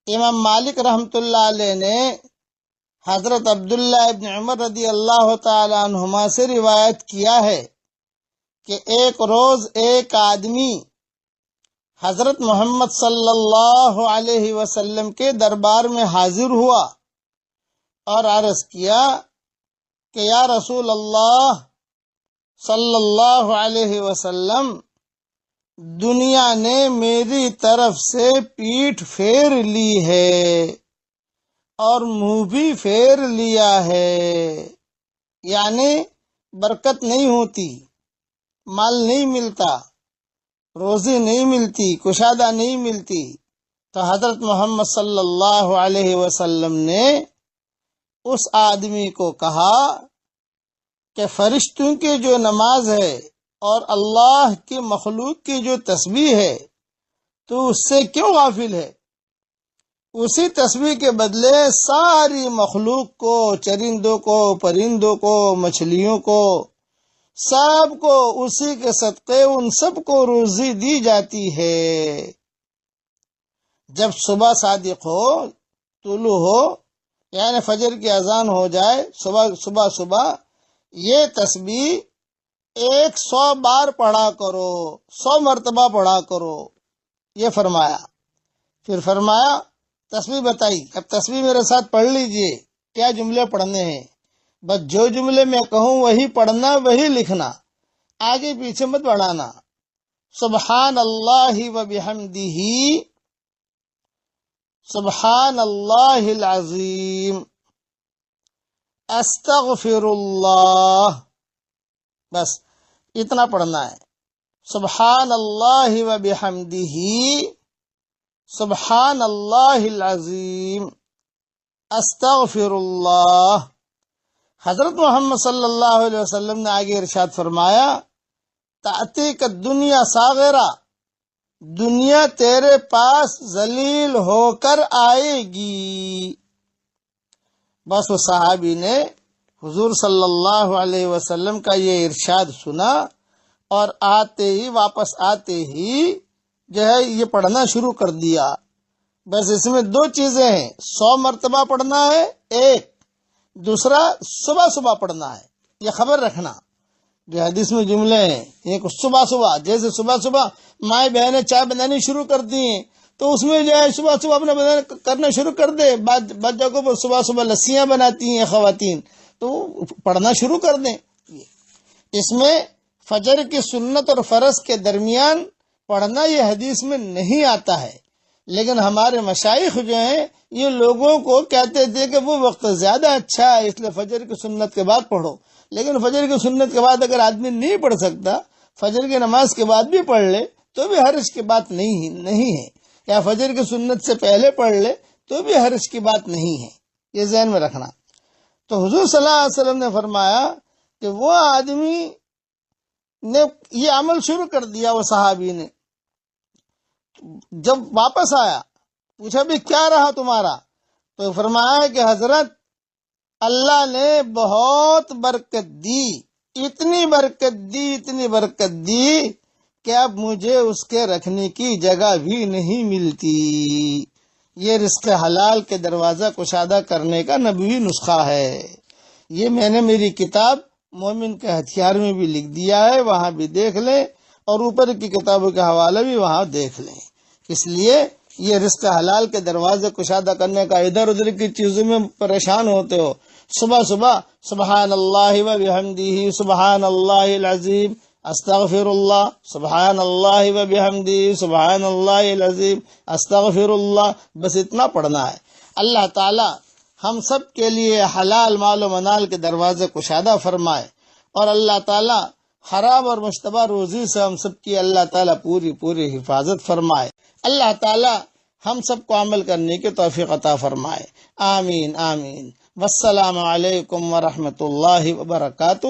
امام مالک رحمۃ اللہ علیہ نے حضرت عبداللہ ابن عمر رضی اللہ تعالیٰ عنہما سے روایت کیا ہے کہ ایک روز ایک آدمی حضرت محمد صلی اللہ علیہ وسلم کے دربار میں حاضر ہوا اور عرض کیا کہ یا رسول اللہ صلی اللہ علیہ وسلم، دنیا نے میری طرف سے پیٹھ پھیر لی ہے اور منہ بھی پھیر لیا ہے، یعنی برکت نہیں ہوتی، مال نہیں ملتا، روزی نہیں ملتی، کشادہ نہیں ملتی۔ تو حضرت محمد صلی اللہ علیہ وسلم نے اس آدمی کو کہا کہ فرشتوں کی جو نماز ہے اور اللہ کی مخلوق کی جو تسبیح ہے تو اس سے کیوں غافل ہے؟ اسی تسبیح کے بدلے ساری مخلوق کو، چرندوں کو، پرندوں کو، مچھلیوں کو، سب کو اسی کے صدقے ان سب کو روزی دی جاتی ہے۔ جب صبح صادق ہو، طلوع ہو، یعنی فجر کی اذان ہو جائے، صبح یہ تسبیح 100 بار پڑھا کرو، 100 مرتبہ پڑھا کرو، یہ فرمایا۔ پھر فرمایا تسبیح بتائی، اب تسبیح میرے ساتھ پڑھ لیجئے، کیا جملے پڑھنے ہیں، بس جو جملے میں کہوں وہی پڑھنا، وہی لکھنا، آگے پیچھے مت بڑھانا۔ سبحان اللہ و بحمدہ، سبحان اللہ العظیم، استغفر اللہ، بس اتنا پڑھنا ہے۔ سبحان اللہ و بحمدہ، سبحان اللہ العظیم، استغفر اللہ۔ حضرت محمد صلی اللہ علیہ وسلم نے آگے ارشاد فرمایا، تأتیک الدنیا صاغرہ، دنیا تیرے پاس ذلیل ہو کر آئے گی۔ بس وہ صحابی نے حضور صلی اللہ علیہ وسلم کا یہ ارشاد سنا اور واپس آتے ہی جو ہے یہ پڑھنا شروع کر دیا۔ بس اس میں 2 چیزیں ہیں، 100 مرتبہ پڑھنا ہے ایک، دوسرا صبح پڑھنا ہے۔ یہ خبر رکھنا، جو حدیث میں جملے ہیں، ایک صبح جیسے صبح مائیں بہنیں چائے بنانی شروع کر دی ہیں تو اس میں جو ہے صبح اپنا کرنا شروع کر دے۔ بعض جگہوں پر صبح لسیاں بناتی ہیں خواتین، تو پڑھنا شروع کر دیں۔ اس میں فجر کی سنت اور فرض کے درمیان پڑھنا یہ حدیث میں نہیں آتا ہے، لیکن ہمارے مشائخ جو ہیں یہ لوگوں کو کہتے تھے کہ وہ وقت زیادہ اچھا ہے، اس لیے فجر کی سنت کے بعد پڑھو۔ لیکن فجر کی سنت کے بعد اگر آدمی نہیں پڑھ سکتا، فجر کی نماز کے بعد بھی پڑھ لے تو بھی حرج کی بات نہیں ہے، یا فجر کی سنت سے پہلے پڑھ لے تو بھی حرج کی بات نہیں ہے، یہ ذہن میں رکھنا۔ تو حضور صلی اللہ علیہ وسلم نے فرمایا کہ وہ آدمی نے یہ عمل شروع کر دیا، وہ صحابی نے جب واپس آیا پوچھا بھی کیا رہا تمہارا، تو فرمایا کہ حضرت اللہ نے بہت برکت دی، اتنی برکت دی کہ اب مجھے اس کے رکھنے کی جگہ بھی نہیں ملتی۔ یہ رزق حلال کے دروازہ کشادہ کرنے کا نبوی نسخہ ہے۔ یہ میں نے میری کتاب مومن کے ہتھیار میں بھی لکھ دیا ہے، وہاں بھی دیکھ لیں، اور اوپر کی کتابوں کے حوالے بھی وہاں دیکھ لیں۔ اس لیے یہ رزق حلال کے دروازے کشادہ کرنے کا ادھر ادھر کی چیزوں میں پریشان ہوتے ہو، صبح سبحان اللہ و بحمدہ، سبحان اللہ العظیم، استغفر اللہ، سبحان اللہ و بحمدہ، سبحان اللہ العظیم، استغفر اللہ، بس اتنا پڑھنا ہے۔ اللہ تعالی ہم سب کے لیے حلال مال و منال کے دروازے کشادہ فرمائے، اور اللہ تعالی حرام اور مشتبہ روزی سے ہم سب کی اللہ تعالی پوری حفاظت فرمائے۔ اللہ تعالی ہم سب کو عمل کرنے کی توفیق عطا فرمائے۔ آمین آمین۔ والسلام علیکم ورحمۃ اللہ وبرکاتہ۔